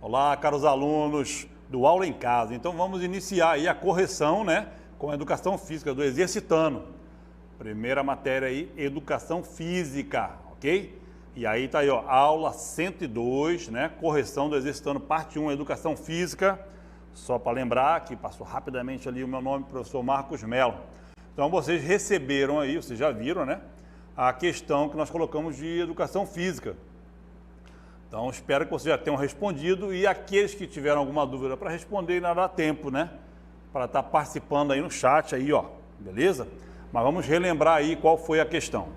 Olá, caros alunos do Aula em Casa. Então vamos iniciar aí a correção, né, com a educação física do exercitando. Primeira matéria aí, educação física, ok? E aí tá aí, ó, aula 102, né, correção do exercitando, parte 1, educação física. Só para lembrar que passou rapidamente ali o meu nome, professor Marcos Melo. Então vocês receberam aí, vocês já viram, né, a questão que nós colocamos de educação física. Então, espero que vocês já tenham respondido e aqueles que tiveram alguma dúvida para responder, ainda dá tempo, né? Para estar participando aí no chat aí, ó, beleza? Mas vamos relembrar aí qual foi a questão.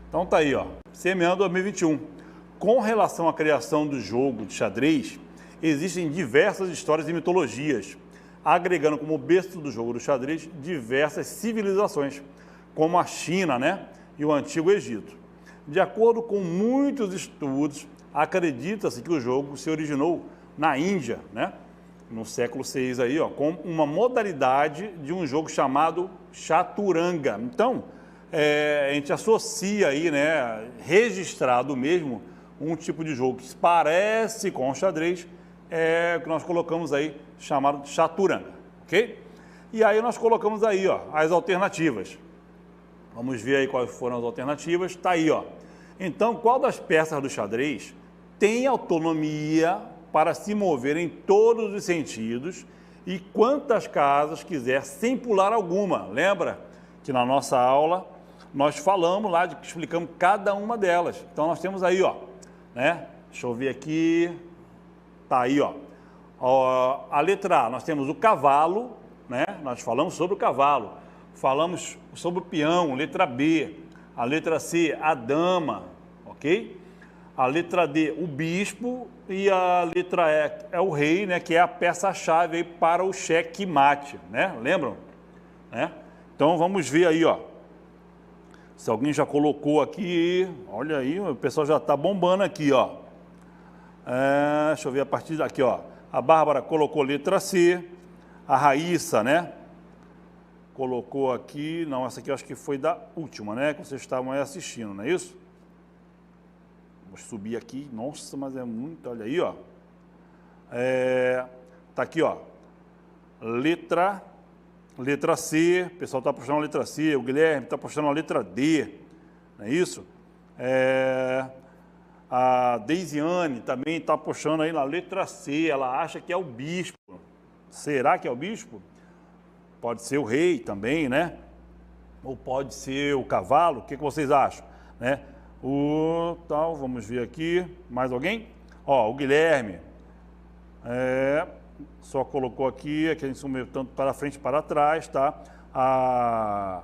Então tá aí, ó, CMA 2021. Com relação à criação do jogo de xadrez, existem diversas histórias e mitologias, agregando como berço do jogo do xadrez diversas civilizações, como a China, né? E o Antigo Egito. De acordo com muitos estudos, acredita-se que o jogo se originou na Índia, né? No século VI aí, ó, com uma modalidade de um jogo chamado chaturanga. Então, a gente associa aí, né, registrado mesmo, um tipo de jogo que se parece com o xadrez, que nós colocamos aí, chamado chaturanga, ok? E aí nós colocamos aí, ó, as alternativas. Vamos ver aí quais foram as alternativas. Tá aí, ó. Então, qual das peças do xadrez tem autonomia para se mover em todos os sentidos e quantas casas quiser sem pular alguma? Lembra que na nossa aula nós falamos lá, explicamos cada uma delas. Então, nós temos aí, ó, né? Deixa eu ver aqui. Tá aí, ó. A letra A, nós temos o cavalo, né? Nós falamos sobre o cavalo. Falamos sobre o peão, letra B. A letra C, a dama, ok? A letra D, o bispo. E a letra E é o rei, né? Que é a peça-chave aí para o checkmate, né? Lembram? Né? Então, vamos ver aí, ó. Se alguém já colocou aqui, olha aí, o pessoal já está bombando aqui, ó. Deixa eu ver a partir daqui, ó. A Bárbara colocou letra C. A Raíssa, né? Colocou aqui, não, essa aqui eu acho que foi da última, né, que vocês estavam aí assistindo, não é isso? Vou subir aqui, nossa, mas é muito, olha aí, ó. Tá aqui, ó, letra C, o pessoal está puxando a letra C, o Guilherme está puxando a letra D, não é isso? A Deisiane também está puxando aí na letra C, ela acha que é o bispo. Será que é o bispo? Pode ser o rei também, né? Ou pode ser o cavalo, o que vocês acham? Né? Vamos ver aqui, mais alguém? Ó, o Guilherme, só colocou aqui a gente sumiu tanto para frente e para trás, tá? A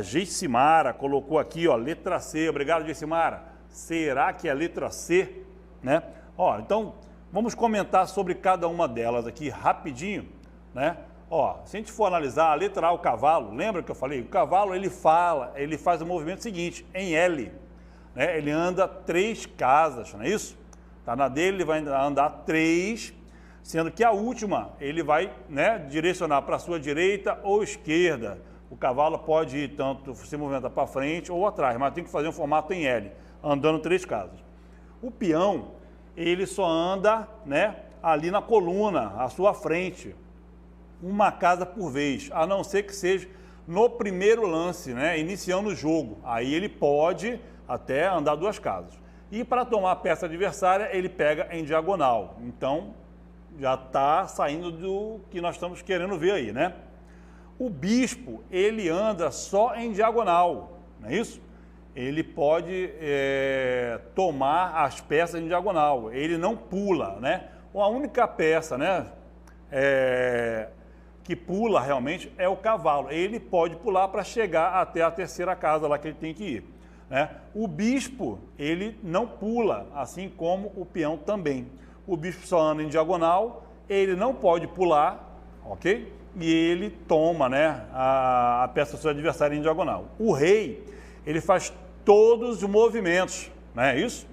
Geissimara colocou aqui, ó, letra C, obrigado, Geissimara. Será que é a letra C? Né? Ó, então, vamos comentar sobre cada uma delas aqui rapidinho, né? Ó, se a gente for analisar a letra A, o cavalo, lembra que eu falei? O cavalo, ele faz o movimento seguinte, em L, né? Ele anda 3 casas, não é isso? Tá na dele, ele vai andar 3, sendo que a última, ele vai, né, direcionar para a sua direita ou esquerda. O cavalo pode ir tanto se movimentar para frente ou atrás, mas tem que fazer um formato em L, andando 3 casas. O peão, ele só anda, né, ali na coluna, à sua frente, uma casa por vez, a não ser que seja no primeiro lance, né, iniciando o jogo. Aí ele pode até andar 2 casas. E para tomar a peça adversária, ele pega em diagonal. Então, já está saindo do que nós estamos querendo ver aí, né? O bispo, ele anda só em diagonal, não é isso? Ele pode tomar as peças em diagonal, ele não pula, né? A única peça, né, que pula realmente é o cavalo. Ele pode pular para chegar até a terceira casa lá que ele tem que ir, né? O bispo, ele não pula, assim como o peão também. O bispo só anda em diagonal, ele não pode pular, ok? E ele toma, né, a peça do seu adversário em diagonal. O rei, ele faz todos os movimentos, não é isso?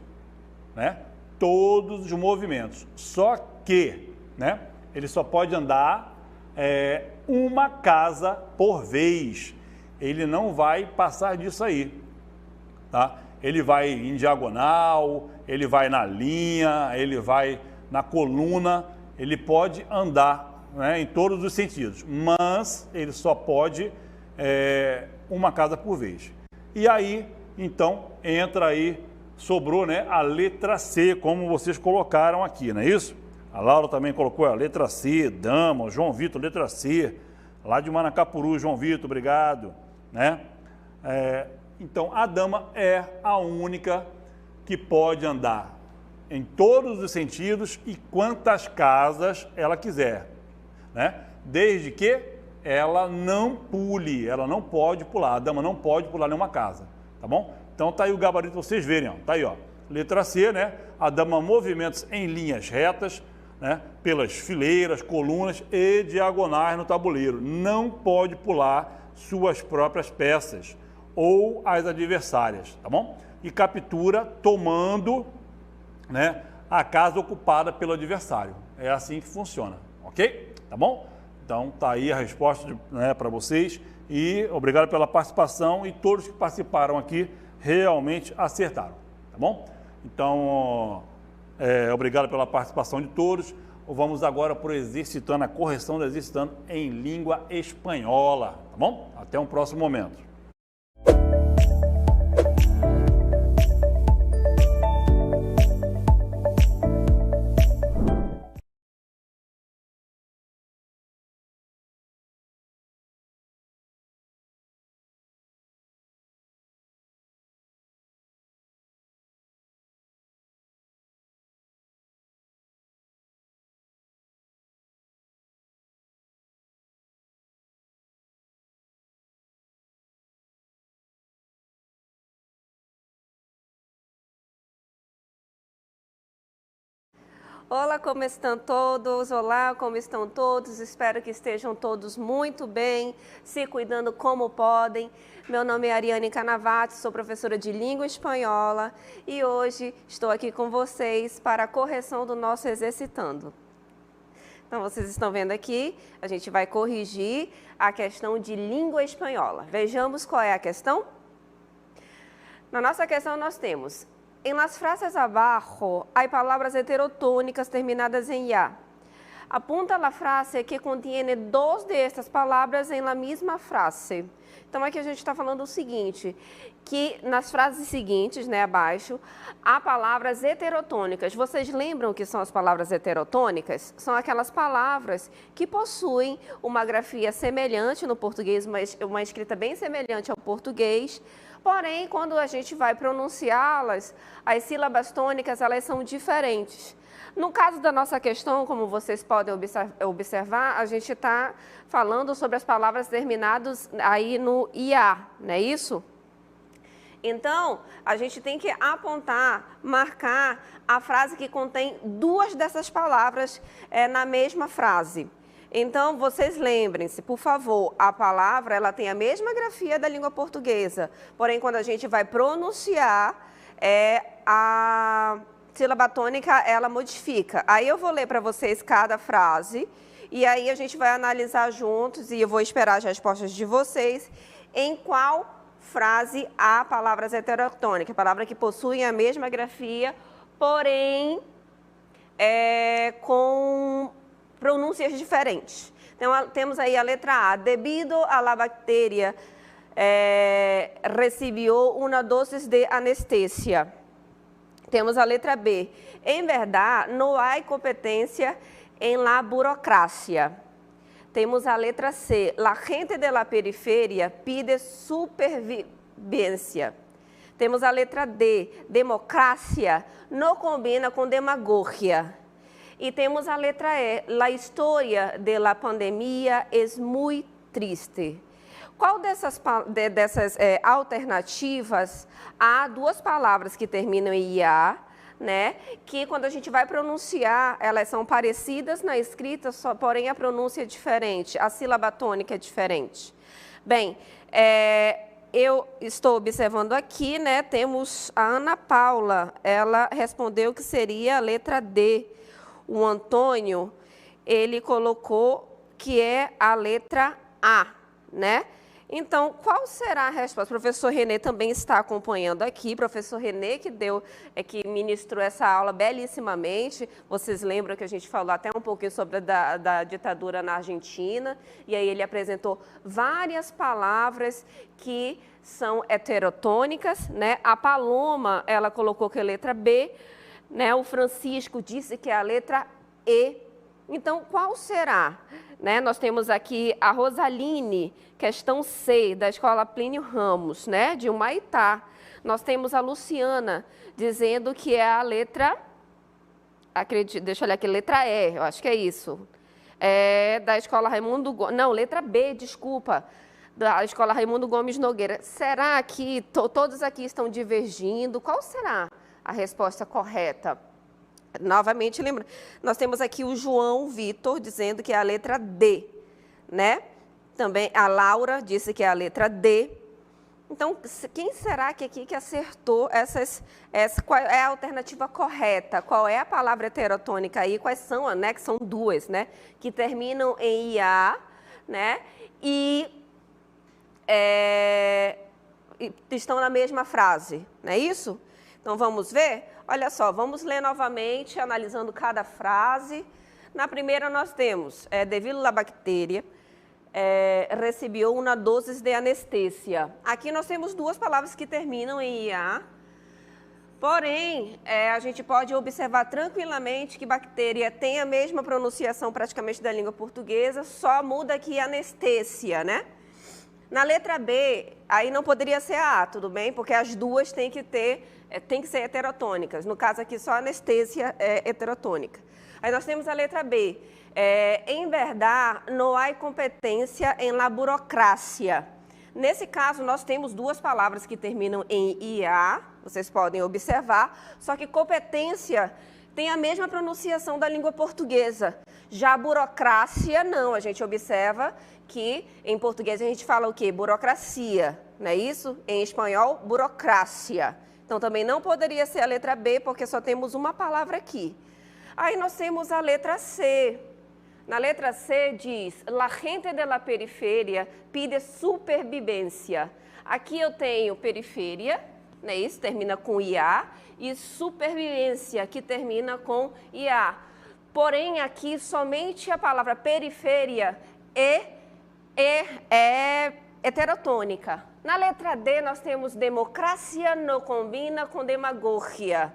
Né? Todos os movimentos. Só que, né, ele só pode andar uma casa por vez. Ele não vai passar disso aí. tá? Ele vai em diagonal, ele vai na linha, ele vai na coluna, ele pode andar, né, em todos os sentidos, mas ele só pode uma casa por vez. E aí, então, entra aí, sobrou, né, a letra C, como vocês colocaram aqui, não é isso? A Laura também colocou a letra C, dama, o João Vitor, letra C, lá de Manacapuru, João Vitor, obrigado, né? Então, a dama é a única que pode andar em todos os sentidos e quantas casas ela quiser, né? Desde que ela não pule, ela não pode pular, a dama não pode pular nenhuma casa, tá bom? Então tá aí o gabarito para vocês verem, ó. Tá aí, ó. Letra C, né? A dama movimenta-se em linhas retas, né? Pelas fileiras, colunas e diagonais no tabuleiro. Não pode pular suas próprias peças ou as adversárias, tá bom? E captura tomando, né, a casa ocupada pelo adversário. É assim que funciona, ok? Tá bom? Então tá aí a resposta, né, para vocês e obrigado pela participação e todos que participaram aqui realmente acertaram, tá bom? Então, obrigado pela participação de todos. Vamos agora para o exercitando, a correção do exercitando em língua espanhola, tá bom? Até um próximo momento. Olá, como estão todos? Olá, como estão todos? Espero que estejam todos muito bem, se cuidando como podem. Meu nome é Ariane Canavati, sou professora de língua espanhola e hoje estou aqui com vocês para a correção do nosso exercitando. Então, vocês estão vendo aqui, a gente vai corrigir a questão de língua espanhola. Vejamos qual é a questão? Na nossa questão nós temos: en las frases abajo hay palabras heterotônicas terminadas en ya. Apunta a frase que contiene dos de estas palavras em la misma frase. Então, aqui a gente está falando o seguinte, que nas frases seguintes, né, abaixo, há palavras heterotônicas. Vocês lembram o que são as palavras heterotônicas? São aquelas palavras que possuem uma grafia semelhante no português, uma escrita bem semelhante ao português. Porém, quando a gente vai pronunciá-las, as sílabas tônicas, elas são diferentes. No caso da nossa questão, como vocês podem observar, a gente está falando sobre as palavras terminadas aí no IA, não é isso? Então, a gente tem que apontar, marcar a frase que contém duas dessas palavras na mesma frase. Então, vocês lembrem-se, por favor, a palavra ela tem a mesma grafia da língua portuguesa, porém, quando a gente vai pronunciar, a sílaba tônica, ela modifica. Aí eu vou ler para vocês cada frase, e aí a gente vai analisar juntos, e eu vou esperar as respostas de vocês, em qual frase há palavras heterotônicas, palavras que possuem a mesma grafia, porém, com pronúncias diferentes. Então, temos aí a letra A. Debido a la bacteria, recibió una dosis de anestesia. Temos a letra B. En verdad, no hay competencia en la burocracia. Temos a letra C. La gente de la periferia pide supervivencia. Temos a letra D. Democracia no combina com demagogia. E temos a letra E. La historia de la pandemia es muy triste. Qual dessas alternativas, há duas palavras que terminam em IA, né? Que quando a gente vai pronunciar, elas são parecidas na escrita, porém a pronúncia é diferente, a sílaba tônica é diferente. Bem, eu estou observando aqui, né? Temos a Ana Paula, ela respondeu que seria a letra D. O Antônio, ele colocou que é a letra A, né? Então, qual será a resposta? O professor Renê também está acompanhando aqui. Professor Renê que ministrou essa aula belíssimamente. Vocês lembram que a gente falou até um pouquinho sobre da ditadura na Argentina. E aí ele apresentou várias palavras que são heterotônicas, né? A Paloma, ela colocou que é a letra B, né? O Francisco disse que é a letra E. Então, qual será? Né? Nós temos aqui a Rosaline, questão C, da Escola Plínio Ramos, né? De Humaitá. Nós temos a Luciana, dizendo que é a letra... deixa eu olhar aqui, letra E, eu acho que é isso. É da Escola Raimundo Gomes... Não, letra B, desculpa. Da Escola Raimundo Gomes Nogueira. Será que todos aqui estão divergindo? Qual será a resposta correta? Novamente, lembra, nós temos aqui o João Vitor dizendo que é a letra D, né? Também a Laura disse que é a letra D. Então, quem será que aqui que acertou qual é a alternativa correta? Qual é a palavra heterotônica aí? Quais são, né? Que são duas, né? Que terminam em IA, né? E estão na mesma frase, não é isso? Então, vamos ver? Olha só, vamos ler novamente, analisando cada frase. Na primeira, nós temos, devido à bactéria, recebeu uma dose de anestesia. Aqui nós temos duas palavras que terminam em IA, porém, a gente pode observar tranquilamente que bactéria tem a mesma pronunciação praticamente da língua portuguesa, só muda aqui anestesia, né? Na letra B, aí não poderia ser a A, tudo bem? Porque as duas têm que ser heterotônicas. No caso aqui, só a anestesia é heterotônica. Aí nós temos a letra B. Em verdade, não há competência em la burocracia. Nesse caso, nós temos duas palavras que terminam em IA, vocês podem observar, só que competência tem a mesma pronunciação da língua portuguesa. Já burocracia, não. A gente observa que em português a gente fala o quê? Burocracia, não é isso? Em espanhol, burocracia. Então, também não poderia ser a letra B, porque só temos uma palavra aqui. Aí nós temos a letra C. Na letra C diz, la gente de la periferia pide supervivência. Aqui eu tenho periferia, não é isso? Termina com IA. E supervivência, que termina com IA. Porém, aqui somente a palavra periferia é heterotônica. Na letra D, nós temos democracia não combina com demagogia.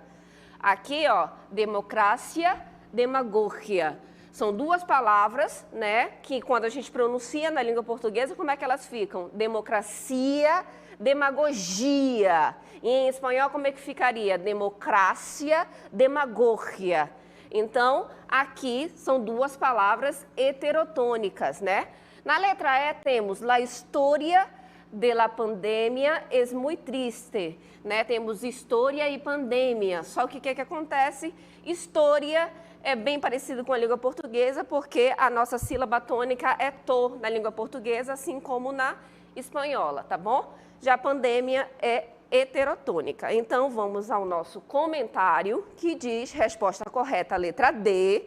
Aqui, ó, democracia, demagogia. São duas palavras, né, que quando a gente pronuncia na língua portuguesa, como é que elas ficam? Democracia, demagogia. E em espanhol, como é que ficaria? Democracia, demagogia. Então, aqui são duas palavras heterotônicas, né? Na letra E temos la história de la pandemia es muy triste, né? Temos história e pandemia. Só que o que acontece? História é bem parecido com a língua portuguesa, porque a nossa sílaba tônica é to na língua portuguesa, assim como na espanhola, tá bom? Já a pandemia é heterotônica. Então, vamos ao nosso comentário, que diz, resposta correta, letra D.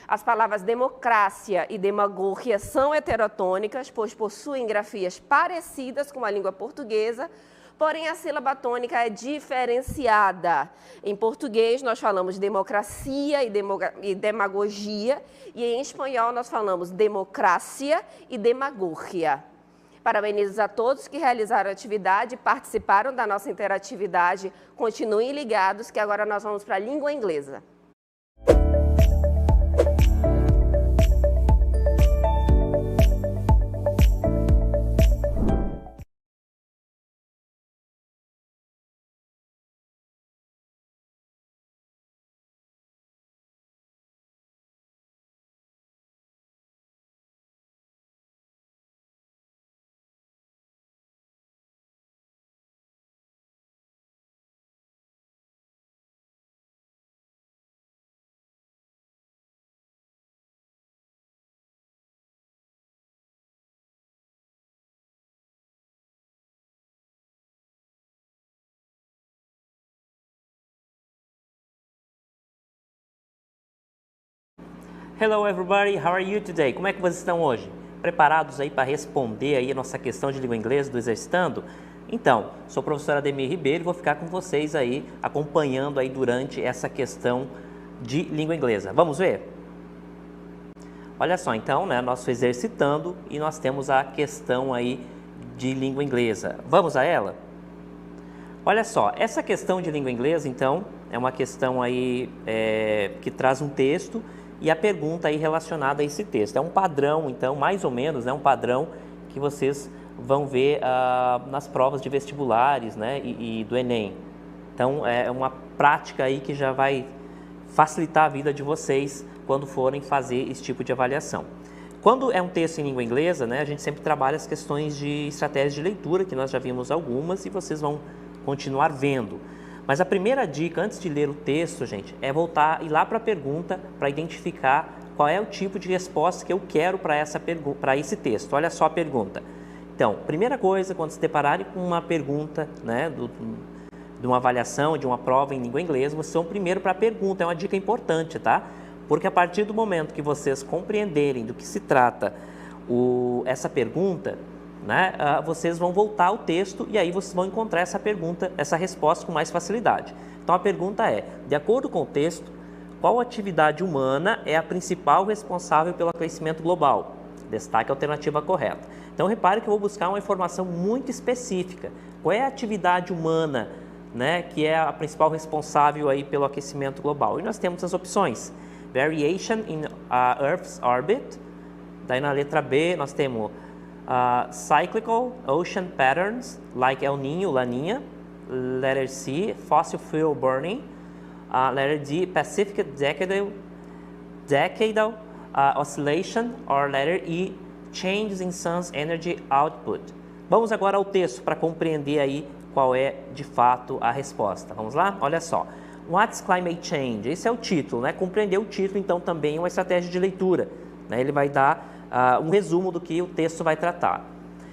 As palavras democracia e demagogia são heterotônicas, pois possuem grafias parecidas com a língua portuguesa, porém a sílaba tônica é diferenciada. Em português, nós falamos democracia e demagogia, e em espanhol nós falamos democracia e demagogia. Parabenizo a todos que realizaram a atividade, participaram da nossa interatividade. Continuem ligados, que agora nós vamos para a língua inglesa. Hello everybody, how are you today? Como é que vocês estão hoje? preparados aí para responder aí a nossa questão de língua inglesa do Exercitando? Então, sou o professor Ademir Ribeiro e vou ficar com vocês aí, acompanhando aí durante essa questão de língua inglesa. Vamos ver? Olha só, então, né, nosso Exercitando e nós temos a questão aí de língua inglesa. Vamos a ela? Olha só, essa questão de língua inglesa, então, é uma questão aí que traz um texto e a pergunta aí relacionada a esse texto. É um padrão, então, mais ou menos, né, um padrão que vocês vão ver nas provas de vestibulares, né, e do Enem. Então, é uma prática aí que já vai facilitar a vida de vocês quando forem fazer esse tipo de avaliação. Quando é um texto em língua inglesa, né, a gente sempre trabalha as questões de estratégia de leitura, que nós já vimos algumas e vocês vão continuar vendo. Mas a primeira dica, antes de ler o texto, gente, é voltar e ir lá para a pergunta para identificar qual é o tipo de resposta que eu quero para esse texto. Olha só a pergunta. Então, primeira coisa, quando se depararem com uma pergunta, né, de uma avaliação, de uma prova em língua inglesa, vocês vão primeiro para a pergunta, é uma dica importante, tá? Porque a partir do momento que vocês compreenderem do que se trata essa pergunta, né, vocês vão voltar ao texto e aí vocês vão encontrar essa pergunta, essa resposta com mais facilidade. Então a pergunta é, de acordo com o texto, qual atividade humana é a principal responsável pelo aquecimento global? Destaque a alternativa correta. Então repare que eu vou buscar uma informação muito específica. Qual é a atividade humana, né, que é a principal responsável aí pelo aquecimento global? E nós temos as opções. Variation in Earth's orbit. Daí na letra B nós temos cyclical ocean patterns like El Niño, Laninha. Letter C, fossil fuel burning. Letter D, Pacific decadal oscillation. Or letter E, changes in sun's energy output. Vamos agora ao texto para compreender aí qual é de fato a resposta. Vamos lá? Olha só. What's climate change? Esse é o título, né? Compreender o título, então, também é uma estratégia de leitura, né? Ele vai dar um resumo do que o texto vai tratar.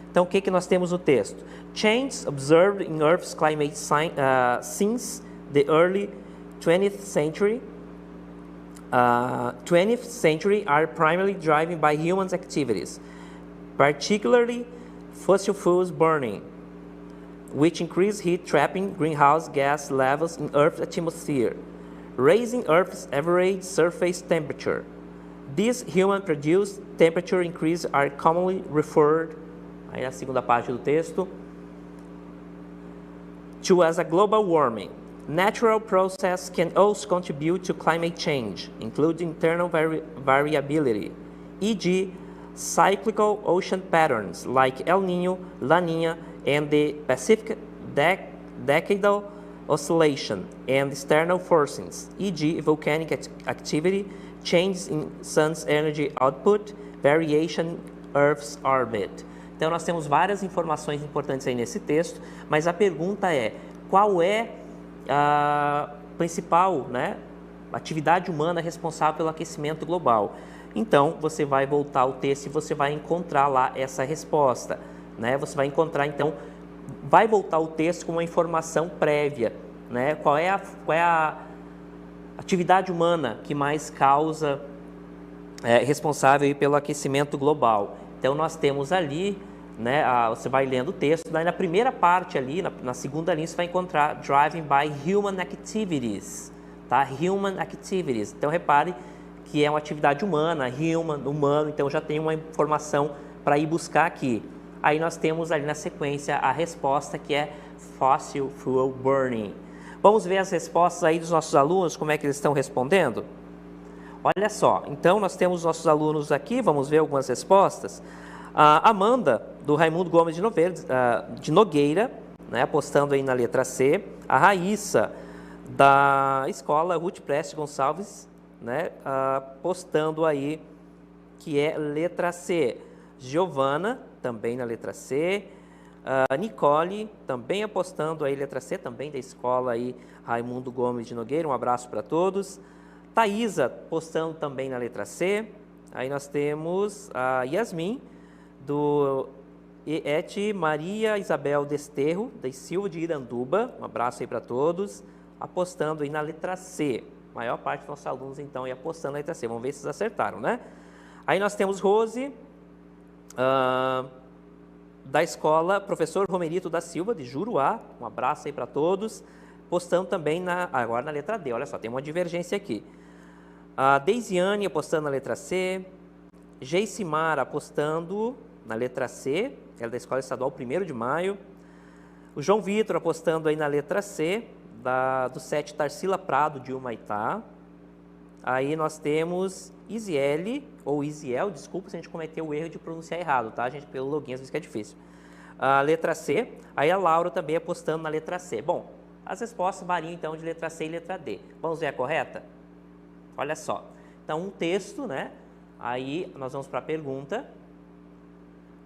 Então, o que nós temos no texto? Changes observed in Earth's climate since the early 20th century. 20th century are primarily driven by human activities, particularly fossil fuels burning, which increase heat trapping greenhouse gas levels in Earth's atmosphere, raising Earth's average surface temperature. These human-produced temperature increases are commonly referred, aí a segunda parte do texto, to as a global warming. Natural processes can also contribute to climate change, including internal variability, e.g., cyclical ocean patterns like El Niño, La Niña, and the Pacific decadal oscillation, and external forcings, e.g., volcanic activity, changes in sun's energy output, variation in Earth's orbit. Então, nós temos várias informações importantes aí nesse texto, mas a pergunta é, qual é a principal, né, atividade humana responsável pelo aquecimento global? Então, você vai voltar ao texto e você vai encontrar lá essa resposta, né? Você vai encontrar, então, vai voltar ao texto com uma informação prévia, né? Qual é a atividade humana que mais causa, responsável pelo aquecimento global? Então, nós temos ali, né, você vai lendo o texto, daí na primeira parte ali, na segunda linha, você vai encontrar driving by human activities, tá? Human activities. Então, repare que é uma atividade humana, humano, então já tem uma informação para ir buscar aqui. Aí nós temos ali na sequência a resposta que é fossil fuel burning. Vamos ver as respostas aí dos nossos alunos, como é que eles estão respondendo? Olha só, então nós temos nossos alunos aqui, vamos ver algumas respostas. A Amanda, do Raimundo Gomes de Nogueira, né, apostando aí na letra C. A Raíssa, da escola Ruth Preste Gonçalves, né, postando aí que é letra C. Giovana, também na letra C. Nicole, também apostando aí letra C, também da escola aí Raimundo Gomes de Nogueira, um abraço para todos. Thaisa, postando também na letra C. Aí nós temos a Yasmin, do EET Maria Isabel Desterro, da Silva de Iranduba, um abraço aí para todos, apostando aí na letra C. A maior parte dos nossos alunos, então, aí apostando na letra C. Vamos ver se vocês acertaram, né? Aí nós temos Rose, da escola Professor Romerito da Silva, de Juruá, um abraço aí para todos, postando também agora na letra D, olha só, tem uma divergência aqui. A Deisiane apostando na letra C, Geicimar apostando na letra C, ela é da Escola Estadual 1º de Maio, o João Vitor apostando aí na letra C, do 7 Tarsila Prado, de Humaitá. Aí nós temos Isiele, ou Isiel, desculpa se a gente cometeu o erro de pronunciar errado, tá, gente? Pelo login, às vezes que é difícil. A letra C, aí a Laura também apostando na letra C. Bom, as respostas variam então de letra C e letra D. Vamos ver a correta? Olha só. Então, um texto, né? Aí nós vamos para a pergunta.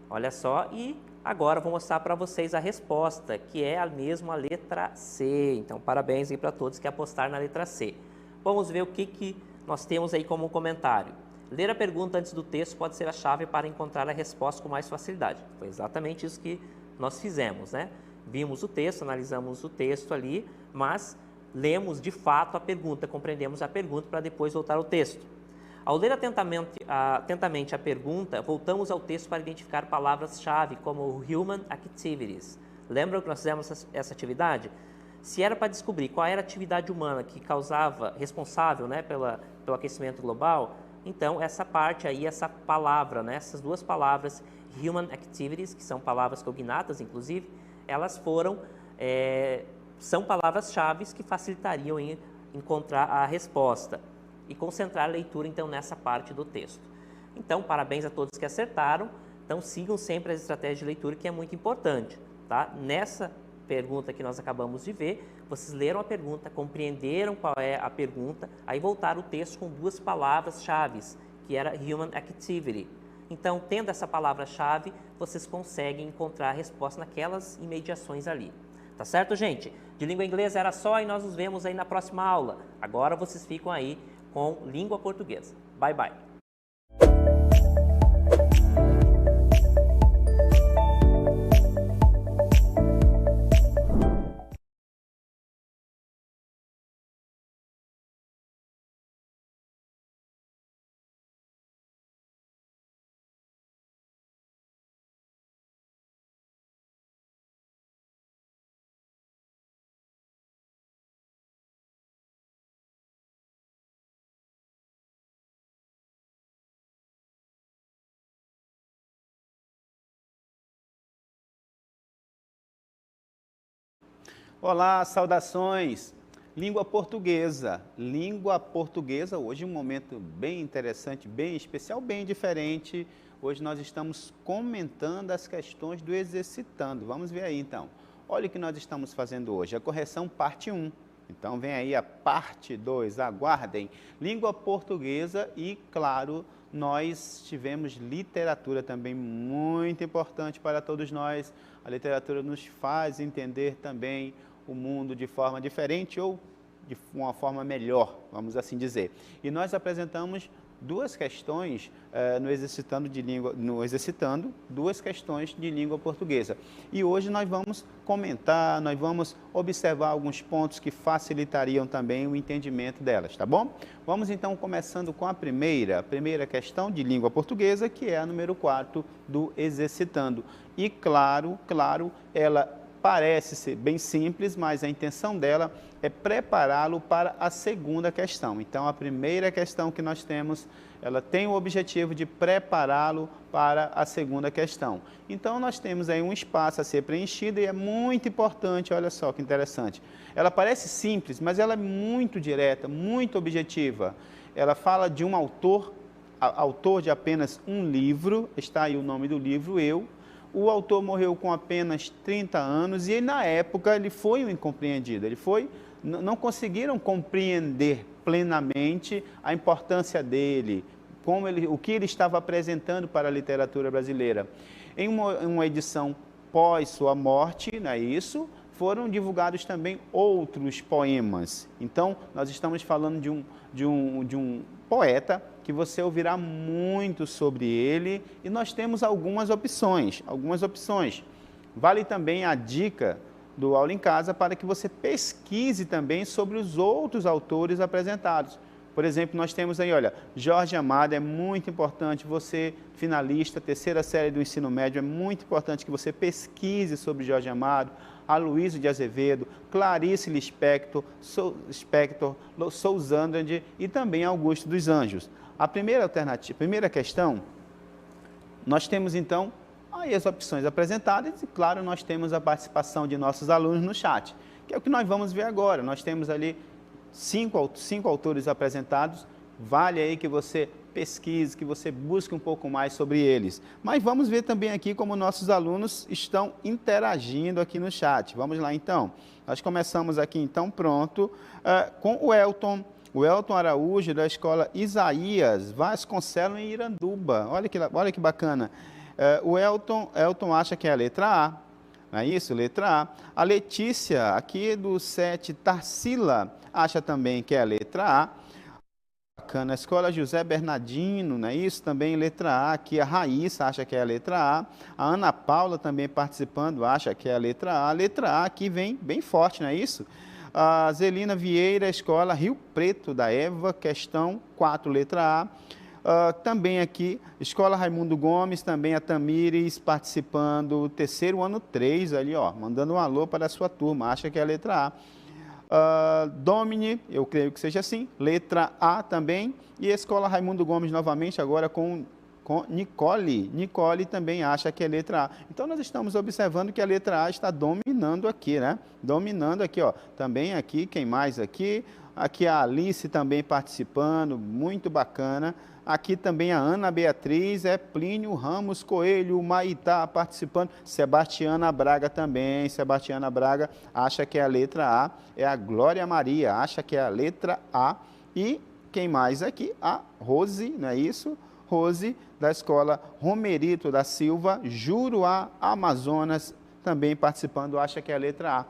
Olha só, e agora eu vou mostrar para vocês a resposta, que é a mesma letra C. Então, parabéns aí para todos que apostaram na letra C. Vamos ver o que nós temos aí como comentário. Ler a pergunta antes do texto pode ser a chave para encontrar a resposta com mais facilidade. Foi exatamente isso que nós fizemos, né? Vimos o texto, analisamos o texto ali, mas lemos de fato a pergunta, compreendemos a pergunta para depois voltar ao texto. Ao ler atentamente a pergunta, voltamos ao texto para identificar palavras-chave como Human Activities. Lembram que nós fizemos essa atividade? Se era para descobrir qual era a atividade humana que causava, responsável, né, pelo aquecimento global, então essa parte aí, essa palavra, né, essas duas palavras, Human Activities, que são palavras cognatas, inclusive, elas são palavras-chave que facilitariam em encontrar a resposta e concentrar a leitura, então, nessa parte do texto. Então, parabéns a todos que acertaram. Então, sigam sempre as estratégias de leitura, que é muito importante, tá? Nessa pergunta que nós acabamos de ver, vocês leram a pergunta, compreenderam qual é a pergunta, aí voltaram o texto com duas palavras-chave, que era Human Activity. Então, tendo essa palavra-chave, vocês conseguem encontrar a resposta naquelas imediações ali. Tá certo, gente? De língua inglesa era só e nós nos vemos aí na próxima aula. Agora vocês ficam aí com língua portuguesa. Bye, bye. Olá, saudações! Língua portuguesa. Língua portuguesa, hoje um momento bem interessante, bem especial, bem diferente. Hoje nós estamos comentando as questões do exercitando. Vamos ver aí então. Olha o que nós estamos fazendo hoje, a correção parte 1. Então vem aí a parte 2, aguardem. Língua portuguesa e, claro, nós tivemos literatura também muito importante para todos nós. A literatura nos faz entender também o mundo de forma diferente ou de uma forma melhor, vamos assim dizer. E nós apresentamos duas questões no Exercitando, duas questões de língua portuguesa. E hoje nós vamos comentar, nós vamos observar alguns pontos que facilitariam também o entendimento delas, tá bom? Vamos então começando com a primeira questão de língua portuguesa, que é a número 4 do Exercitando. E claro, ela parece ser bem simples, mas a intenção dela é prepará-lo para a segunda questão. Então, a primeira questão que nós temos, ela tem o objetivo de prepará-lo para a segunda questão. Então, nós temos aí um espaço a ser preenchido e é muito importante, olha só que interessante. Ela parece simples, mas ela é muito direta, muito objetiva. Ela fala de um autor de apenas um livro, está aí o nome do livro, O autor morreu com apenas 30 anos e na época ele foi um incompreendido, não conseguiram compreender plenamente a importância dele, o que ele estava apresentando para a literatura brasileira. Em uma edição pós sua morte, não é isso? Foram divulgados também outros poemas. Então, nós estamos falando de um poeta que você ouvirá muito sobre ele e nós temos algumas opções. Vale também a dica do Aula em Casa para que você pesquise também sobre os outros autores apresentados. Por exemplo, nós temos aí, olha, Jorge Amado, é muito importante, você, finalista, terceira série do ensino médio, é muito importante que você pesquise sobre Jorge Amado, Aloysio de Azevedo, Clarice Lispector, Sousandrande e também Augusto dos Anjos. A primeira alternativa, primeira questão, nós temos então aí as opções apresentadas e, claro, nós temos a participação de nossos alunos no chat, que é o que nós vamos ver agora. Nós temos ali cinco autores apresentados, vale aí que você pesquise, que você busque um pouco mais sobre eles. Mas vamos ver também aqui como nossos alunos estão interagindo aqui no chat. Vamos lá então. Nós começamos aqui então, pronto, com o Elton Araújo, da escola Isaías Vasconcelos em Iranduba. Olha que bacana. O Elton acha que é a letra A, não é isso? Letra A. A Letícia, aqui do 7, Tarsila, acha também que é a letra A. Bacana. A escola José Bernardino, não é isso? Também letra A. Aqui a Raíssa acha que é a letra A. A Ana Paula também participando, acha que é a letra A. A letra A aqui vem bem forte, não é isso? A Zelina Vieira, escola Rio Preto da Eva, questão 4, letra A. Também aqui, escola Raimundo Gomes, também a Tamires participando, terceiro ano 3 ali, ó, mandando um alô para a sua turma, acha que é a letra A. Domini, eu creio que seja assim, letra A também. E a escola Raimundo Gomes novamente, agora com Nicole. Nicole também acha que é letra A. Então, nós estamos observando que a letra A está dominando aqui, né? Dominando aqui, ó. Também aqui, quem mais aqui? Aqui a Alice também participando, muito bacana. Aqui também a Ana Beatriz, Plínio Ramos Coelho, Maitá participando. Sebastiana Braga também. Sebastiana Braga acha que é a letra A. É a Glória Maria, acha que é a letra A. E quem mais aqui? A Rose, não é isso? Rose, da escola Romerito da Silva, Juruá, Amazonas, também participando, acha que é a letra A.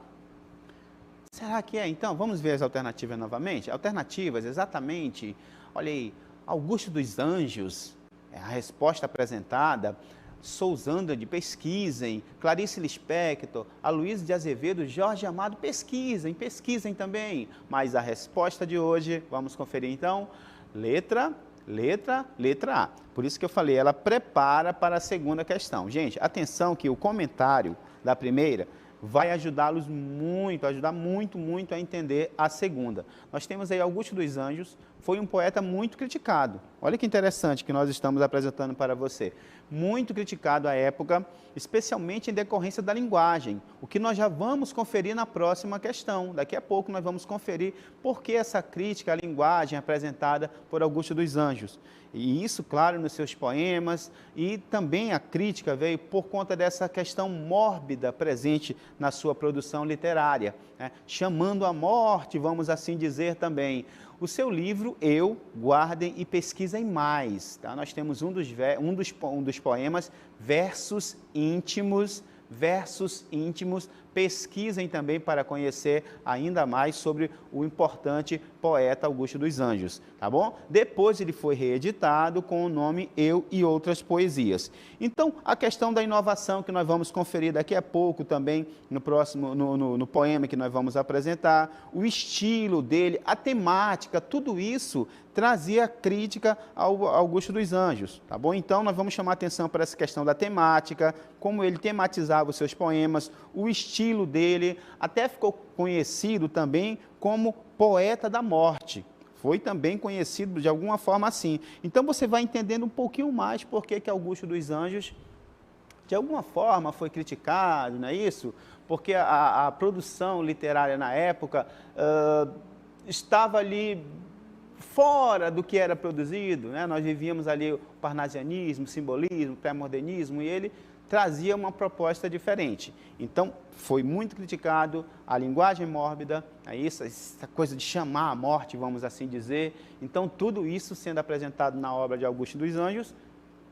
Será que é? Então, vamos ver as alternativas novamente? Alternativas, exatamente, olha aí, Augusto dos Anjos, a resposta apresentada, Sousandrande, pesquisem, Clarice Lispector, Aloysio de Azevedo, Jorge Amado, pesquisem também. Mas a resposta de hoje, vamos conferir então, letra A. Por isso que eu falei, ela prepara para a segunda questão. Gente, atenção que o comentário da primeira vai ajudar muito a entender a segunda. Nós temos aí Augusto dos Anjos, foi um poeta muito criticado. Olha que interessante que nós estamos apresentando para você. Muito criticado à época, especialmente em decorrência da linguagem, o que nós já vamos conferir na próxima questão. Daqui a pouco nós vamos conferir por que essa crítica à linguagem apresentada por Augusto dos Anjos. E isso, claro, nos seus poemas, e também a crítica veio por conta dessa questão mórbida presente na sua produção literária, né? Chamando a morte, vamos assim dizer também. O seu livro, guardem e pesquisem mais. Tá? Nós temos um dos poemas, Versos Íntimos, pesquisem também para conhecer ainda mais sobre o importante poeta Augusto dos Anjos, tá bom? Depois ele foi reeditado com o nome Eu e Outras Poesias. Então, a questão da inovação que nós vamos conferir daqui a pouco também no próximo, no poema que nós vamos apresentar, o estilo dele, a temática, tudo isso trazia crítica ao Augusto dos Anjos, tá bom? Então, nós vamos chamar atenção para essa questão da temática, como ele tematizava os seus poemas, o estilo dele, até ficou conhecido também como poeta da morte. Foi também conhecido de alguma forma assim. Então, você vai entendendo um pouquinho mais por que Augusto dos Anjos, de alguma forma, foi criticado, não é isso? Porque a produção literária na época estava ali fora do que era produzido, né? Nós vivíamos ali o parnasianismo, o simbolismo, o pré-modernismo, e ele trazia uma proposta diferente. Então, foi muito criticado a linguagem mórbida, essa coisa de chamar a morte, vamos assim dizer. Então, tudo isso sendo apresentado na obra de Augusto dos Anjos,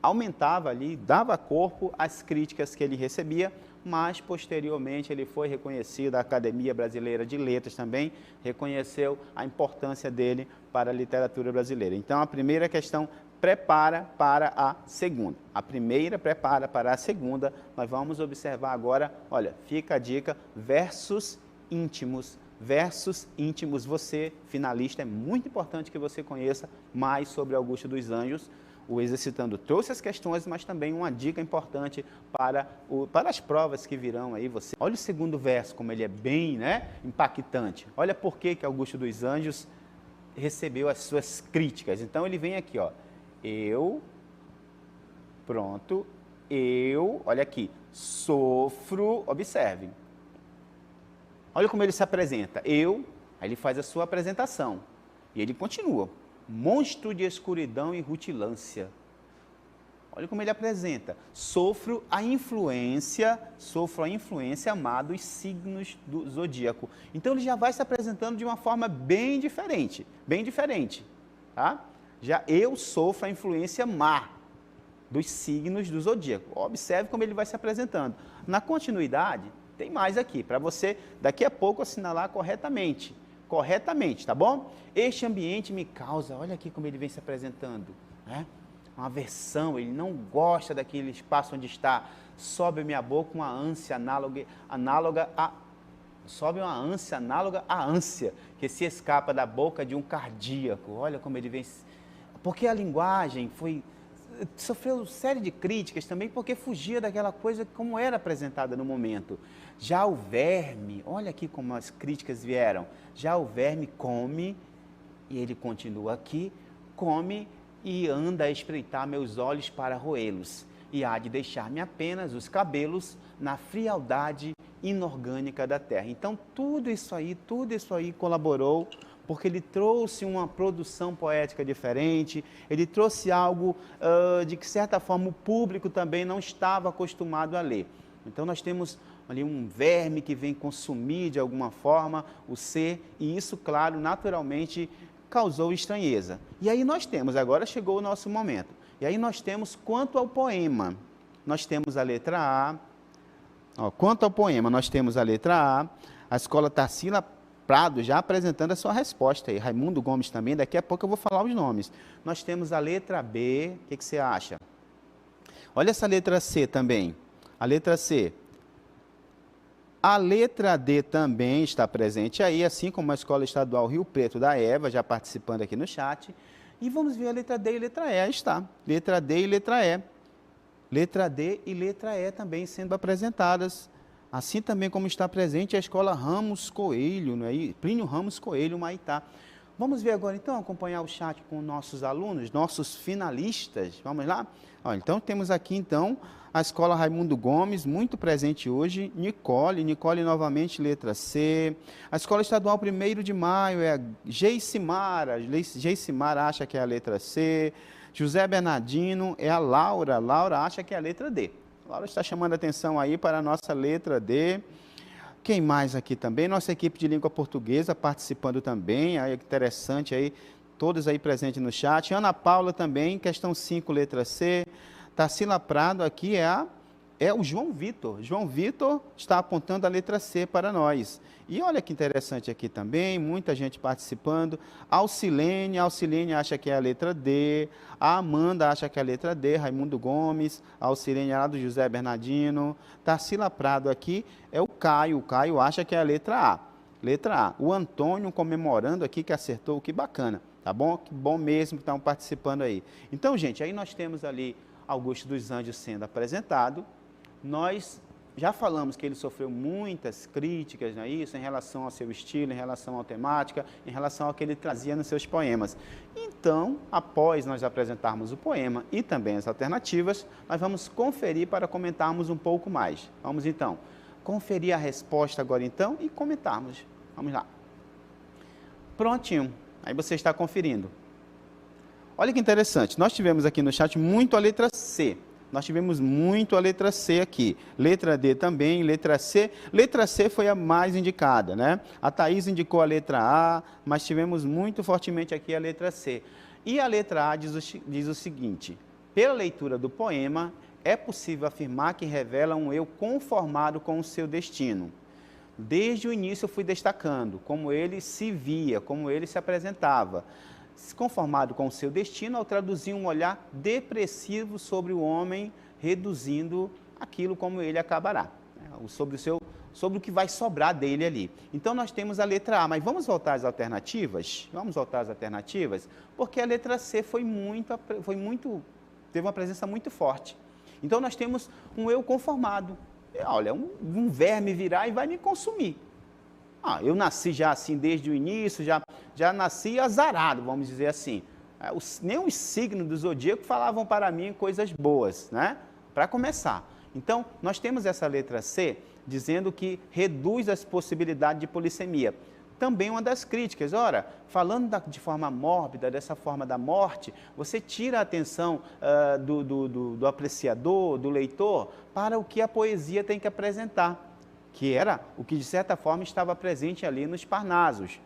aumentava ali, dava corpo às críticas que ele recebia, mas posteriormente ele foi reconhecido, a Academia Brasileira de Letras também reconheceu a importância dele para a literatura brasileira. Então, a primeira questão prepara para a segunda. A primeira prepara para a segunda. Nós vamos observar agora, olha, fica a dica, versos íntimos. versos íntimos. Você, finalista, é muito importante que você conheça mais sobre Augusto dos Anjos. O Exercitando trouxe as questões, mas também uma dica importante para as provas que virão aí. Olha o segundo verso, como ele é bem, impactante. Olha por que Augusto dos Anjos recebeu as suas críticas. Então ele vem aqui, ó. Olha aqui, sofro, observe. Olha como ele se apresenta. Aí ele faz a sua apresentação. E ele continua. Monstro de escuridão e rutilância. Olha como ele apresenta. Sofro a influência, amado, dos signos do zodíaco. Então ele já vai se apresentando de uma forma bem diferente. Tá? Já eu sofro a influência má dos signos do zodíaco. Observe como ele vai se apresentando. Na continuidade, tem mais aqui, para você daqui a pouco assinalar corretamente, tá bom? Este ambiente me causa, olha aqui como ele vem se apresentando, uma aversão, ele não gosta daquele espaço onde está, sobe a minha boca uma ânsia análoga à ânsia que se escapa da boca de um cardíaco. Olha como ele vem, porque a linguagem sofreu série de críticas também, porque fugia daquela coisa como era apresentada no momento. Já o verme, olha aqui como as críticas vieram, já o verme come, e ele continua aqui, come e anda a espreitar meus olhos para roê-los, e há de deixar-me apenas os cabelos na frialdade inorgânica da terra. Então tudo isso aí colaborou, porque ele trouxe uma produção poética diferente, ele trouxe algo de que, de certa forma, o público também não estava acostumado a ler. Então, nós temos ali um verme que vem consumir, de alguma forma, o ser, e isso, claro, naturalmente, causou estranheza. E aí nós temos, agora chegou o nosso momento, e aí nós temos, quanto ao poema, nós temos a letra A. Quanto ao poema, nós temos a letra A escola Tarsila Prado já apresentando a sua resposta aí. Raimundo Gomes também, daqui a pouco eu vou falar os nomes. Nós temos a letra B, o que você acha? Olha essa letra C também, a letra C. A letra D também está presente aí, assim como a Escola Estadual Rio Preto da Eva, já participando aqui no chat. E vamos ver a letra D e letra E, aí está. Letra D e letra E. Letra D e letra E também sendo apresentadas. Assim também como está presente a Escola Ramos Coelho, Plínio Ramos Coelho, Maitá. Vamos ver agora, então, acompanhar o chat com nossos alunos, nossos finalistas. Vamos lá? Então, temos aqui, então, a Escola Raimundo Gomes, muito presente hoje. Nicole novamente, letra C. A Escola Estadual 1º de Maio é a Geicimara acha que é a letra C. José Bernardino é a Laura acha que é a letra D. Laura está chamando a atenção aí para a nossa letra D. Quem mais aqui também? Nossa equipe de língua portuguesa participando também. Aí, interessante aí, todos aí presentes no chat. Ana Paula também, questão 5, letra C. Tarsila Prado aqui é o João Vitor. João Vitor está apontando a letra C para nós. E olha que interessante aqui também, muita gente participando. Alcilene acha que é a letra D. A Amanda acha que é a letra D. Raimundo Gomes. A Alcilene lá do José Bernardino. Tarsila Prado aqui é o Caio. O Caio acha que é a letra A. Letra A. O Antônio comemorando aqui que acertou, que bacana. Tá bom? Que bom mesmo que estão participando aí. Então, gente, aí nós temos ali Augusto dos Anjos sendo apresentado. Nós já falamos que ele sofreu muitas críticas, não é isso, em relação ao seu estilo, em relação à temática, em relação ao que ele trazia nos seus poemas. Então, após nós apresentarmos o poema e também as alternativas, nós vamos conferir para comentarmos um pouco mais. Vamos então conferir a resposta agora então e comentarmos. Vamos lá. Prontinho. Aí você está conferindo. Olha que interessante. Nós tivemos aqui no chat muito a letra C. Nós tivemos muito a letra C aqui. Letra D também, letra C. Letra C foi a mais indicada, né? A Thaís indicou a letra A, mas tivemos muito fortemente aqui a letra C. E a letra A diz o seguinte: pela leitura do poema, é possível afirmar que revela um eu conformado com o seu destino. Desde o início eu fui destacando como ele se via, como ele se apresentava. Conformado com o seu destino, ao traduzir um olhar depressivo sobre o homem, reduzindo aquilo como ele acabará, né? Sobre o seu sobre o que vai sobrar dele ali. Então, nós temos a letra A, mas vamos voltar às alternativas? Vamos voltar às alternativas? Porque a letra C teve uma presença muito forte. Então, nós temos um eu conformado. Olha, um verme virá e vai me consumir. Eu nasci já assim desde o início, já nasci azarado, vamos dizer assim. Nem os signos do zodíaco falavam para mim coisas boas, né? Para começar. Então, nós temos essa letra C dizendo que reduz as possibilidades de polissemia. Também uma das críticas, ora, falando de forma mórbida, dessa forma da morte, você tira a atenção do apreciador, do leitor, para o que a poesia tem que apresentar, que era o que de certa forma estava presente ali nos Parnasos.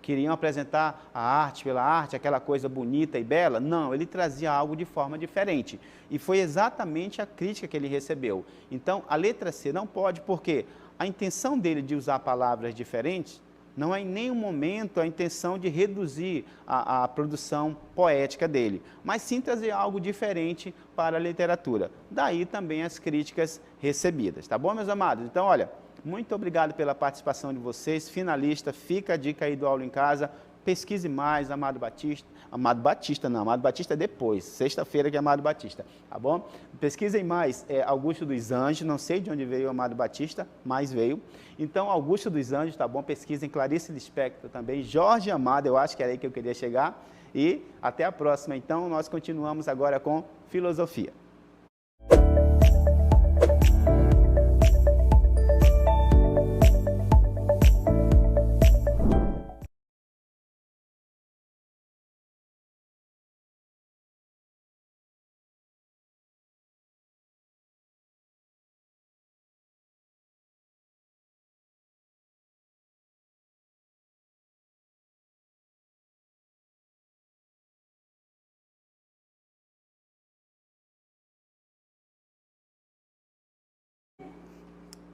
Queriam apresentar a arte pela arte, aquela coisa bonita e bela. Não, ele trazia algo de forma diferente. E foi exatamente a crítica que ele recebeu. Então, a letra C não pode, porque a intenção dele de usar palavras diferentes não é em nenhum momento a intenção de reduzir a produção poética dele, mas sim trazer algo diferente para a literatura. Daí também as críticas recebidas. Tá bom, meus amados? Então, olha, muito obrigado pela participação de vocês. Finalista, fica a dica aí do Aula em Casa. Pesquise mais, Amado Batista. Amado Batista é depois, sexta-feira que é Amado Batista, tá bom? Pesquisem mais Augusto dos Anjos, não sei de onde veio o Amado Batista, mas veio. Então, Augusto dos Anjos, tá bom? Pesquisem Clarice Lispector também, Jorge Amado, eu acho que era aí que eu queria chegar. E até a próxima. Então, nós continuamos agora com filosofia.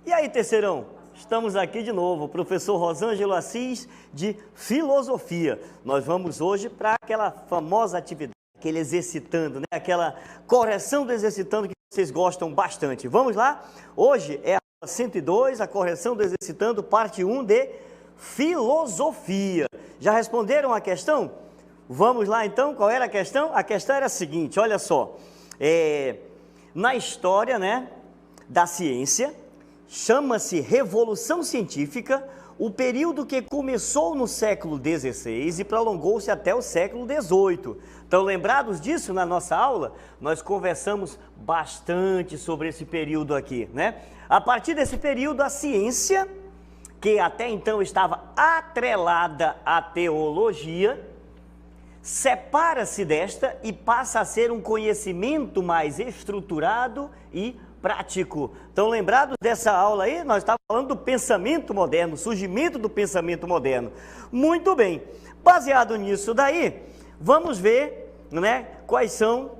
E aí, terceirão? Estamos aqui de novo, o professor Rosângelo Assis, de Filosofia. Nós vamos hoje para aquela famosa atividade, aquele exercitando, né? Aquela correção do exercitando que vocês gostam bastante. Vamos lá? Hoje é a aula 102, a correção do exercitando, parte 1 de Filosofia. Já responderam a questão? Vamos lá então, qual era a questão? A questão era a seguinte, olha só. Na história, né, da ciência, chama-se Revolução Científica, o período que começou no século XVI e prolongou-se até o século XVIII. Estão lembrados disso na nossa aula? Nós conversamos bastante sobre esse período aqui, né? A partir desse período, a ciência, que até então estava atrelada à teologia, separa-se desta e passa a ser um conhecimento mais estruturado e prático. Estão lembrados dessa aula aí? Nós estávamos falando do pensamento moderno, surgimento do pensamento moderno. Muito bem. Baseado nisso daí, vamos ver, né, quais são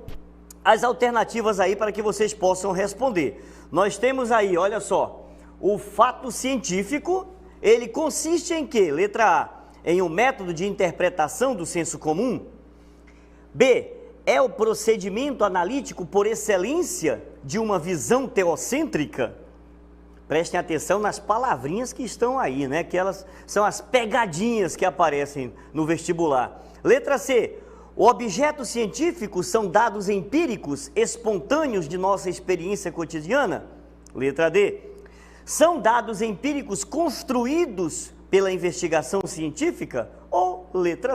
as alternativas aí para que vocês possam responder. Nós temos aí, olha só, o fato científico, ele consiste em quê? Letra A, em um método de interpretação do senso comum. B, é o procedimento analítico por excelência de uma visão teocêntrica? Prestem atenção nas palavrinhas que estão aí, né? Que elas são as pegadinhas que aparecem no vestibular. Letra C, o objeto científico são dados empíricos espontâneos de nossa experiência cotidiana? Letra D, são dados empíricos construídos pela investigação científica? Ou letra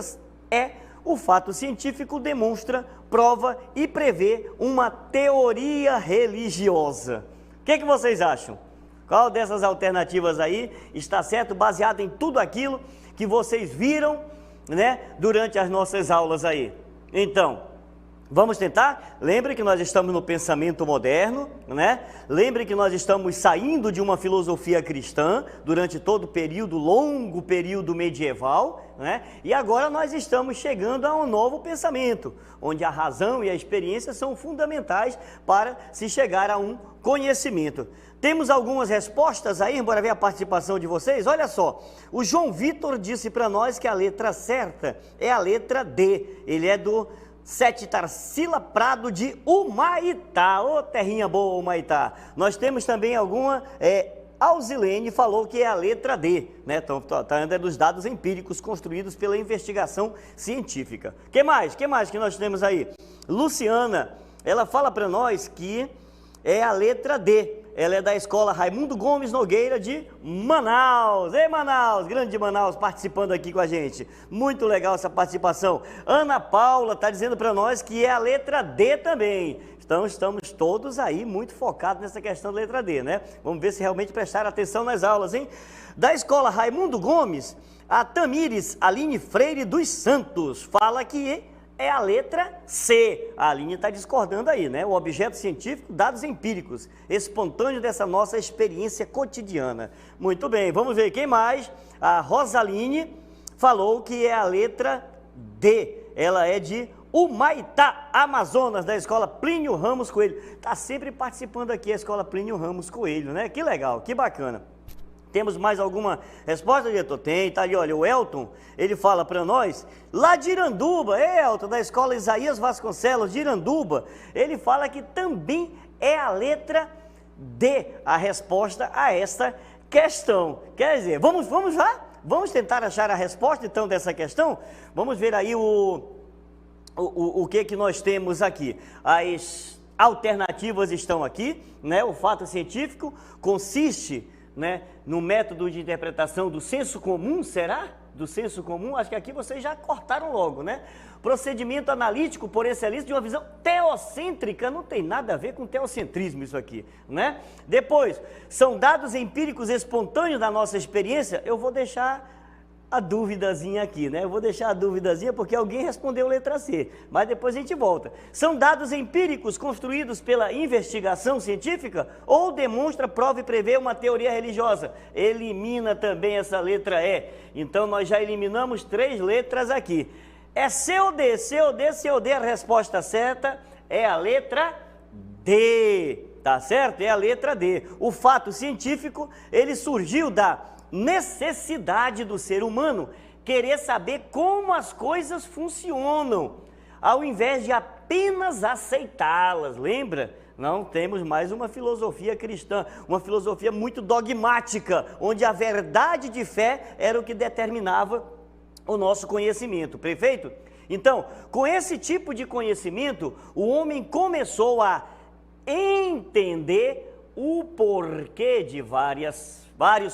E, o fato científico demonstra, prova e prevê uma teoria religiosa? O que vocês acham? Qual dessas alternativas aí está certo, baseado em tudo aquilo que vocês viram, né, durante as nossas aulas aí? Então, vamos tentar? Lembre que nós estamos no pensamento moderno, né? Lembre que nós estamos saindo de uma filosofia cristã durante todo o período, longo período medieval, né? E agora nós estamos chegando a um novo pensamento, onde a razão e a experiência são fundamentais para se chegar a um conhecimento. Temos algumas respostas aí, bora ver a participação de vocês. Olha só, o João Vitor disse para nós que a letra certa é a letra D. Ele é do Sete Tarsila Prado de Humaitá. Ô, terrinha boa, Humaitá. Nós temos também Alzilene falou que é a letra D, né? Então, tá andando dos dados empíricos construídos pela investigação científica. Que mais? Que mais que nós temos aí? Luciana, ela fala para nós que é a letra D. Ela é da escola Raimundo Gomes Nogueira de Manaus. Ei, Manaus, grande Manaus, participando aqui com a gente. Muito legal essa participação. Ana Paula está dizendo para nós que é a letra D também. Então, estamos todos aí muito focados nessa questão da letra D, né? Vamos ver se realmente prestaram atenção nas aulas, hein? Da escola Raimundo Gomes, a Tamires Aline Freire dos Santos fala que é a letra C. A Aline está discordando aí, né? O objeto científico, dados empíricos, espontâneo dessa nossa experiência cotidiana. Muito bem, vamos ver quem mais. A Rosaline falou que é a letra D. Ela é de Humaitá, Amazonas, da escola Plínio Ramos Coelho. Está sempre participando aqui a escola Plínio Ramos Coelho, né? Que legal, que bacana. Temos mais alguma resposta, diretor? Tem, tá ali, olha, o Elton, ele fala para nós, lá de Iranduba, Elton, da escola Isaías Vasconcelos, de Iranduba, ele fala que também é a letra D, a resposta a esta questão. Quer dizer, vamos lá? Vamos tentar achar a resposta, então, dessa questão? Vamos ver aí o que nós temos aqui. As alternativas estão aqui, né? O fato científico consiste, né, no método de interpretação do senso comum, será? Do senso comum? Acho que aqui vocês já cortaram logo, né? Procedimento analítico por excelência de uma visão teocêntrica, não tem nada a ver com teocentrismo isso aqui, né? Depois, são dados empíricos espontâneos da nossa experiência, eu vou deixar a duvidazinha aqui, né? Eu vou deixar a duvidazinha porque alguém respondeu letra C, mas depois a gente volta. São dados empíricos construídos pela investigação científica ou demonstra, prova e prevê uma teoria religiosa? Elimina também essa letra E. Então nós já eliminamos 3 letras aqui. É C ou D? C ou D? C ou D? A resposta certa é a letra D, tá certo? É a letra D. O fato científico, ele surgiu da necessidade do ser humano querer saber como as coisas funcionam, ao invés de apenas aceitá-las. Lembra? Não temos mais uma filosofia cristã, uma filosofia muito dogmática, onde a verdade de fé era o que determinava o nosso conhecimento, perfeito? Então, com esse tipo de conhecimento, o homem começou a entender o porquê de vários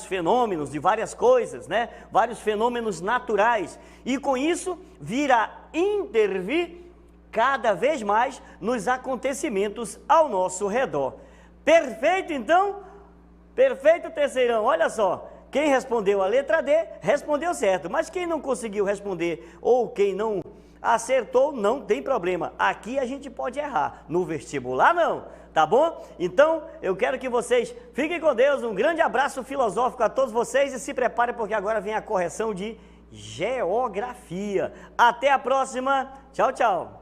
fenômenos, de várias coisas, né? Vários fenômenos naturais. E com isso, vir a intervir cada vez mais nos acontecimentos ao nosso redor. Perfeito, então? Perfeito, terceirão. Olha só, quem respondeu a letra D, respondeu certo. Mas quem não conseguiu responder ou quem não acertou, não tem problema. Aqui a gente pode errar, no vestibular não, tá bom? Então, eu quero que vocês fiquem com Deus, um grande abraço filosófico a todos vocês e se preparem porque agora vem a correção de geografia. Até a próxima, tchau, tchau!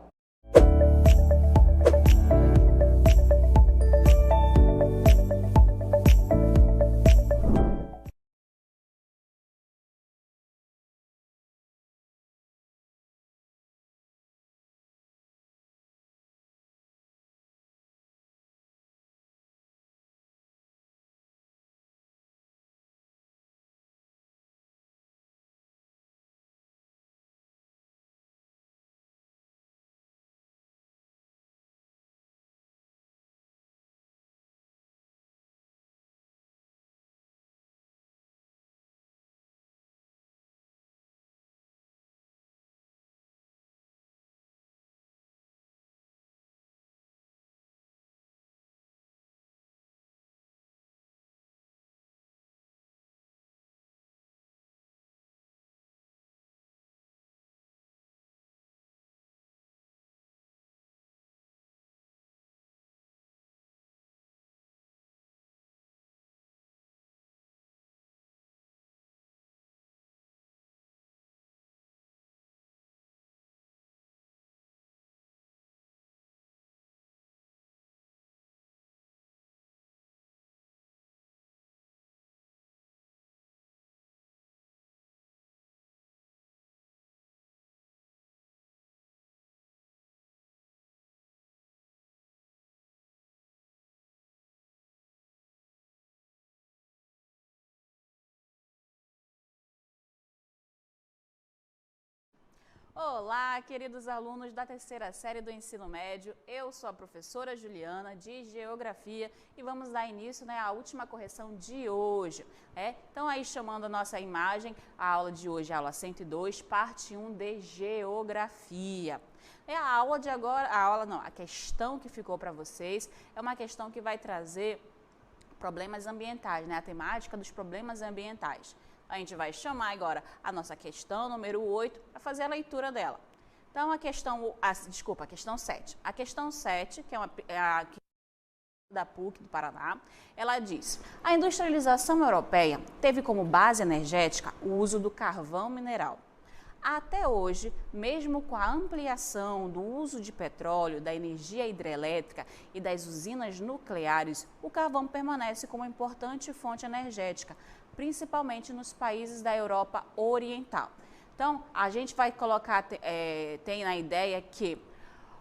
Olá, queridos alunos da terceira série do ensino médio. Eu sou a professora Juliana, de Geografia, e vamos dar início, à última correção de hoje. Então, aí chamando a nossa imagem, a aula de hoje é a aula 102, parte 1 de Geografia. A aula de agora, a questão que ficou para vocês é uma questão que vai trazer problemas ambientais, a temática dos problemas ambientais. A gente vai chamar agora a nossa questão número 8 para fazer a leitura dela. Então, a questão 7. A questão 7, que é a da PUC do Paraná, ela diz: a industrialização europeia teve como base energética o uso do carvão mineral. Até hoje, mesmo com a ampliação do uso de petróleo, da energia hidrelétrica e das usinas nucleares, o carvão permanece como importante fonte energética, principalmente nos países da Europa Oriental. Então, a gente vai colocar, tem na ideia que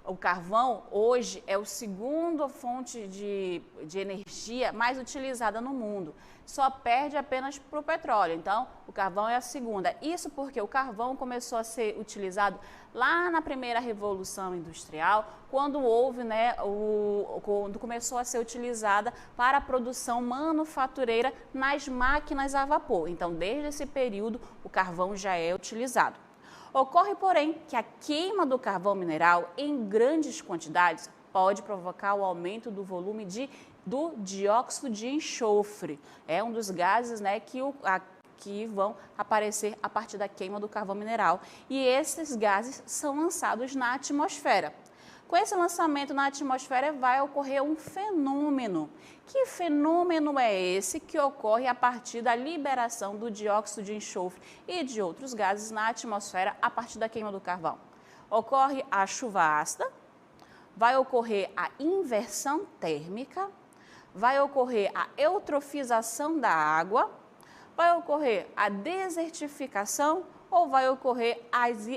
o carvão hoje é a segunda fonte de energia mais utilizada no mundo. Só perde apenas para o petróleo. Então, o carvão é a segunda. Isso porque o carvão começou a ser utilizado lá na primeira Revolução Industrial, quando houve, quando começou a ser utilizada para a produção manufatureira nas máquinas a vapor. Então, desde esse período, o carvão já é utilizado. Ocorre, porém, que a queima do carvão mineral em grandes quantidades pode provocar o aumento do volume do dióxido de enxofre. É um dos gases que vão aparecer a partir da queima do carvão mineral. E esses gases são lançados na atmosfera. Com esse lançamento na atmosfera vai ocorrer um fenômeno. Que fenômeno é esse que ocorre a partir da liberação do dióxido de enxofre e de outros gases na atmosfera a partir da queima do carvão? Ocorre a chuva ácida, vai ocorrer a inversão térmica, vai ocorrer a eutrofização da água, vai ocorrer a desertificação ou vai ocorrer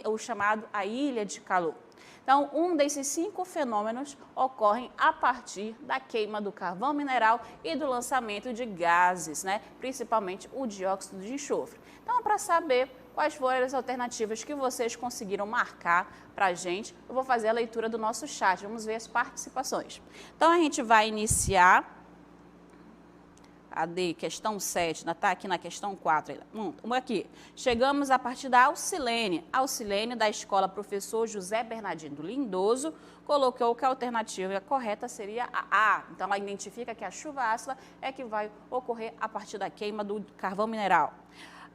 o chamado a ilha de calor. Então, um desses 5 fenômenos ocorrem a partir da queima do carvão mineral e do lançamento de gases, principalmente o dióxido de enxofre. Então, para saber quais foram as alternativas que vocês conseguiram marcar para a gente, eu vou fazer a leitura do nosso chat. Vamos ver as participações. Então, a gente vai iniciar a questão 7, está aqui na questão 4. Aqui. Chegamos a partir da Alcilene. Alcilene, da escola Professor José Bernardino Lindoso, colocou que a alternativa correta seria a A. Então, ela identifica que a chuva ácida é que vai ocorrer a partir da queima do carvão mineral.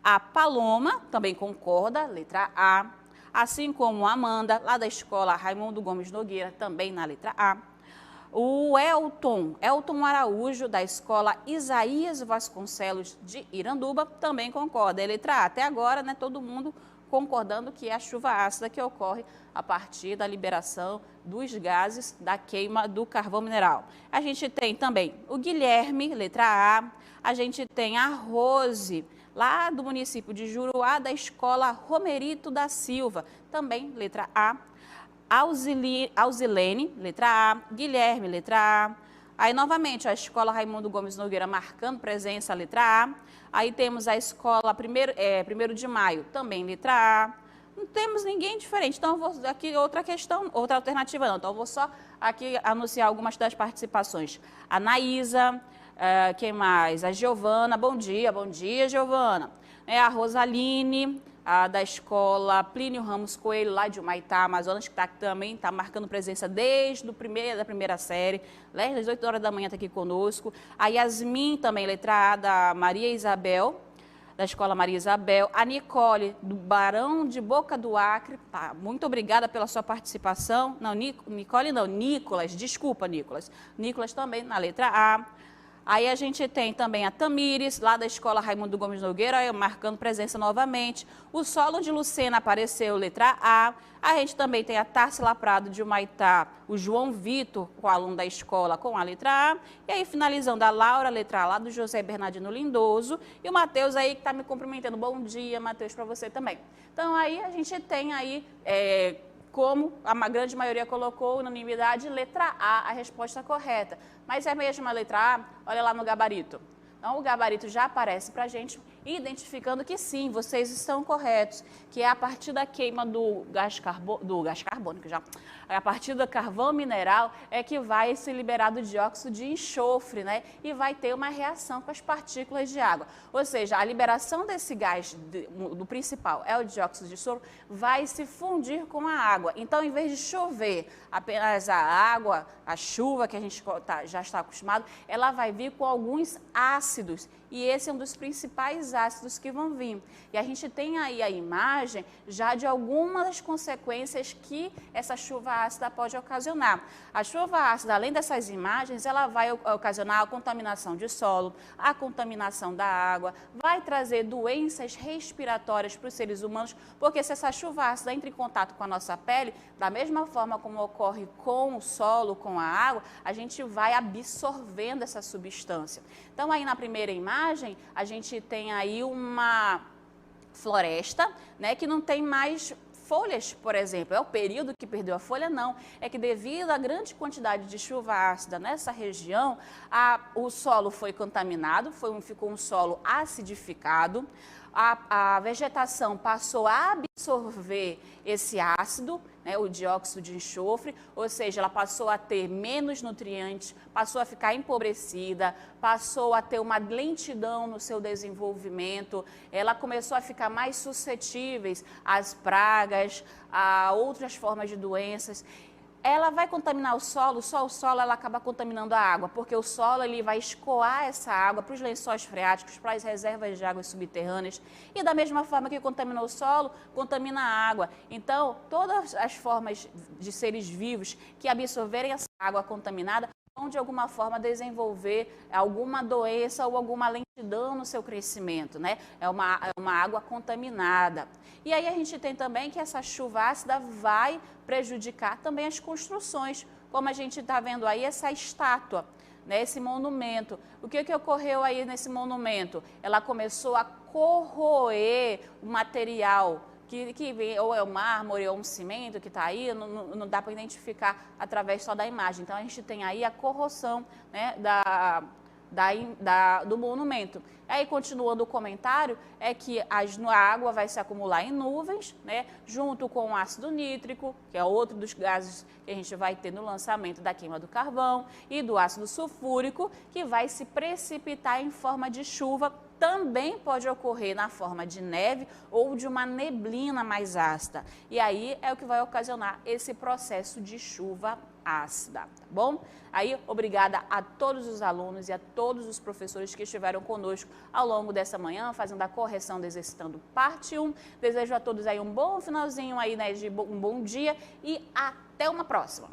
A Paloma também concorda, letra A. Assim como a Amanda, lá da escola Raimundo Gomes Nogueira, também na letra A. O Elton Araújo, da escola Isaías Vasconcelos de Iranduba, também concorda. É letra A. Até agora, todo mundo concordando que é a chuva ácida que ocorre a partir da liberação dos gases da queima do carvão mineral. A gente tem também o Guilherme, letra A. A gente tem a Rose, lá do município de Juruá, da escola Romerito da Silva, também letra A. Alzilene, letra A, Guilherme, letra A. Aí, novamente, a escola Raimundo Gomes Nogueira marcando presença, letra A. Aí temos a escola 1º de Maio, também letra A. Não temos ninguém diferente. Então, eu vou aqui outra questão, outra alternativa não. Então, eu vou só aqui anunciar algumas das participações. A Naísa, quem mais? A Giovana, bom dia, Giovana. A Rosaline, da escola Plínio Ramos Coelho, lá de Humaitá, Amazonas, que também está marcando presença desde da primeira série, desde as 8 horas da manhã está aqui conosco. A Yasmin, também, letra A, da Maria Isabel, da escola Maria Isabel. A Nicole, do Barão de Boca do Acre, muito obrigada pela sua participação. Não, Nicole não, Nicolas, desculpa, Nicolas. Nicolas também na letra A. Aí a gente tem também a Tamires, lá da escola Raimundo Gomes Nogueira, marcando presença novamente. O Solo de Lucena apareceu, letra A. A gente também tem a Tarsila Prado de Humaitá, o João Vitor, o aluno da escola, com a letra A. E aí, finalizando, a Laura, letra A, lá do José Bernardino Lindoso. E o Matheus aí, que está me cumprimentando. Bom dia, Matheus, para você também. Então, aí a gente tem aí... como a grande maioria colocou, unanimidade, letra A, a resposta correta. Mas é mesmo a letra A? Olha lá no gabarito. Então, o gabarito já aparece para a gente identificando que sim, vocês estão corretos, que é a partir da queima do gás carbônico, a partir do carvão mineral é que vai ser liberado o dióxido de enxofre, né? E vai ter uma reação com as partículas de água. Ou seja, a liberação desse gás, do principal, é o dióxido de enxofre, vai se fundir com a água. Então, em vez de chover apenas a água, a chuva que a gente já está acostumado, ela vai vir com alguns ácidos. E esse é um dos principais ácidos que vão vir. E a gente tem aí a imagem já de algumas das consequências que essa chuva ácida pode ocasionar. A chuva ácida, além dessas imagens, ela vai ocasionar a contaminação de solo, a contaminação da água, vai trazer doenças respiratórias para os seres humanos, porque se essa chuva ácida entra em contato com a nossa pele, da mesma forma como ocorre com o solo, com a água, a gente vai absorvendo essa substância. Então, aí na primeira imagem, a gente tem aí uma floresta, né, que não tem mais folhas, por exemplo. É o período que perdeu a folha? Não. É que devido à grande quantidade de chuva ácida nessa região, o solo foi contaminado, ficou um solo acidificado, a vegetação passou a absorver esse ácido, né, o dióxido de enxofre, ou seja, ela passou a ter menos nutrientes, passou a ficar empobrecida, passou a ter uma lentidão no seu desenvolvimento, ela começou a ficar mais suscetível às pragas, a outras formas de doenças. Ela vai contaminar o solo, só o solo ela acaba contaminando a água, porque o solo ele vai escoar essa água para os lençóis freáticos, para as reservas de águas subterrâneas. E da mesma forma que contaminou o solo, contamina a água. Então, todas as formas de seres vivos que absorverem essa água contaminada vão de alguma forma desenvolver alguma doença ou alguma lentidão no seu crescimento, né? É uma água contaminada. E aí a gente tem também que essa chuva ácida vai prejudicar também as construções, como a gente está vendo aí essa estátua, né? Esse monumento. O que ocorreu aí nesse monumento? Ela começou a corroer o material, que vem, ou é o mármore ou um cimento que está aí, não dá para identificar através só da imagem. Então, a gente tem aí a corrosão, né, do monumento. Aí, continuando o comentário, é que a água vai se acumular em nuvens, né, junto com o ácido nítrico, que é outro dos gases que a gente vai ter no lançamento da queima do carvão, e do ácido sulfúrico, que vai se precipitar em forma de chuva. Também pode ocorrer na forma de neve ou de uma neblina mais ácida. E aí é o que vai ocasionar esse processo de chuva ácida, tá bom? Aí, obrigada a todos os alunos e a todos os professores que estiveram conosco ao longo dessa manhã, fazendo a correção do Exercitando Parte 1. Desejo a todos aí um bom finalzinho aí, né, de um bom dia e até uma próxima.